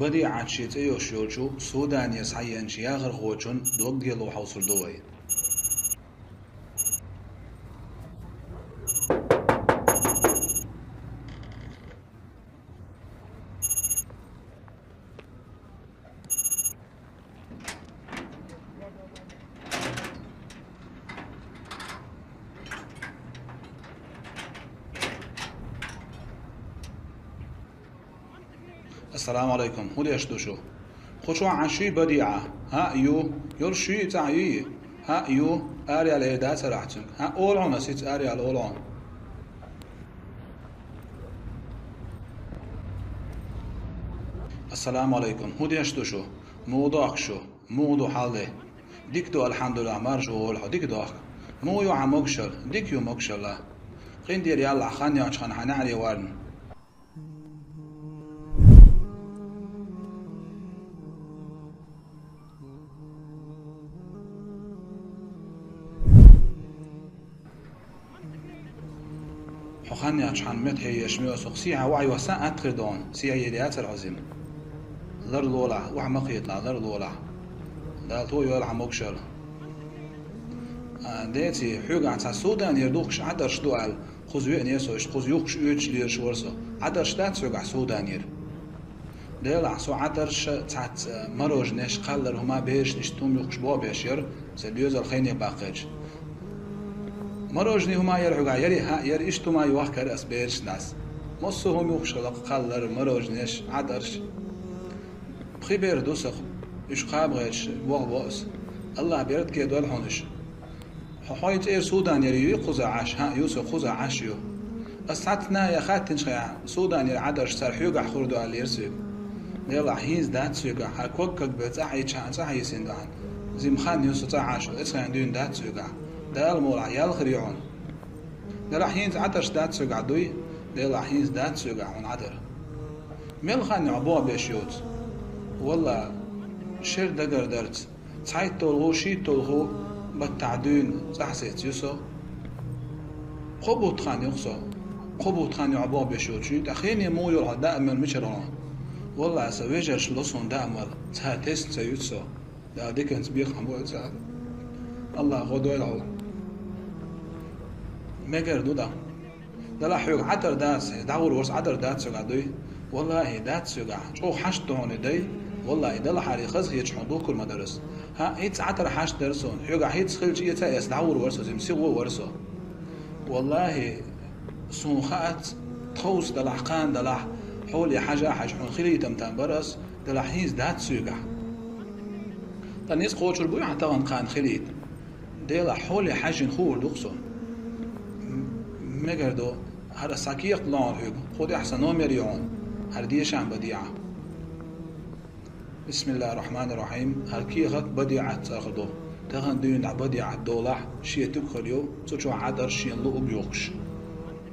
بدي عشيت أيوش يولشو سودان يسحين شياغر خوچون دوغ ديالو حوصل دوي. السلام عليكم. هو ليش دوشو؟ خوشو عشي بديعة. ها يو يرشي تعيي. ها يو أري على إيدا سرحتك. ها أولون أسيت أري على أولون. السلام عليكم. هو ليش دوشو؟ موضوعك شو؟ موضوع حالي. ديك دو الحمد لله مرجو والحو ديك دوك. مو يو عموكشل ديك يو موكشل لا. قين دير يلا خاني عشان حنعلي وارن. حخاني عشان متهي يشميو سقسيها وعي وساء أتخدون سيايليات العظيم لر لولا وعمق يطلع لر لولا دالتو يولع موكشر ديتي حوغ عن السودان يردوكش عدرش دوال خزوين يسوش خزيوكش يوش ليرش ورسو عدرش دات سوغع سودان ير ديلع سو عدرش تات مروج نش قلر هما بيش نشتوم يوكش بوا بيشير سليوز الخيني باقج مروجني هما يرحوغا يري ها يري اشتما يوحكر اسبيرش ناس مصو هم يوكش قلر مروجنش عدرش بخيبير دوسخ اش قابغش بوغ بوس الله بيرد كي دول حونش حويت اير سودان يري يقوز عاش ها يوسف خوز عاش يو اسعتنا يا خاتنش خيا سودان يري عدرش سرحيوغا خردو على يرسيق يلا هيز دات سوغا حكوكك بتاعي تشان صحي سندان زي مخان يوسف تعاش اتسان دون دات سوغا دال مولا يال خريعون دال حين عدرش دات سوغا دوي دال حين دات سوغا عن عدر ميل خان عبوا بيشيوت والله شير دقر درت تعيد تولغو شي تولغو بتعدون صحسيت يوسو قبوت خان يقصو قبوت خان عبوا بيشيوت شي تخيني مو يلها دائما مشرون والله سويجرش لصون دائما تهاتيست سيوتسو دا ديكنس بيخم بو يتساعد الله غدو يلعو مجر دودا دلا حيوك عدر داس دعور ورس عدر دات سوغا دوي والله دات سوغا شو حشت هون دي والله دلا حالي خز هي تشحدو كل مدرس ها هيت عدر حشت درسون حيوك هيت خلج يتا يس دعور ورسو زمسيغو ورسو والله سونخات توس دلا حقان دلا حولي حاجة حاج حون خلي تمتان برس دلا حيز دات سوغا تنيس قوتشر بوي حتى قان خليت دلا حولي حاجن خور دوخسون مجردو هذا ساكيق لون هيك خود أحسنهم مريون هرديش عن بديعة بسم الله الرحمن الرحيم هالكيغك بديعة تأخذه تغن دين بديعة دولة شيء تكخليو تشو عدر شيء لو بيوقش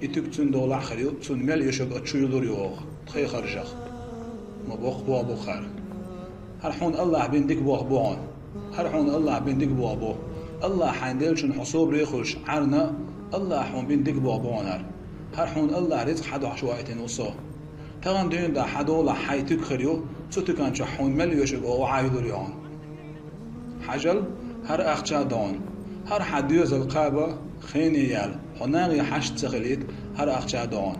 يتكتون دولة خليو تون مل يشق أتشيلور يوغ تخي خرجخ ما بوخ بوا بخار هالحون الله بين ديك بوخ بوان هالحون الله بين ديك بوا بو الله حندلشن حصوب ريخوش عرنا الله حون بين ديك بابونر هر حون الله رزق حدا شويتين وصو تغن دين دا حدولا حيتك خريو تتكن حون مليوش او عايدوريون حجل هر اخچا دون هر حديوز القابه خينيال حناغي حشت تخليت هر اخچا دون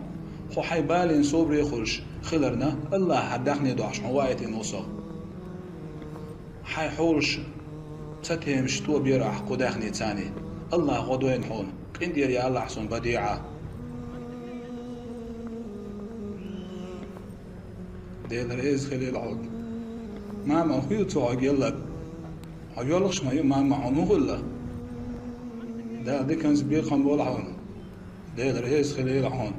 خو حيبالين صبري خلش خلرنا الله حدخني دوش حوايتين وصو حي حولش تتهمش تو بيرح قداخني تاني الله غدوين حون قندير يا الله حسن بديعة ديل رئيس خليل عود ماما هو تعاق يلا هيولخش ما ماما عنوه الله ده كان سبيل خنبول حون ديل رئيس خليل حون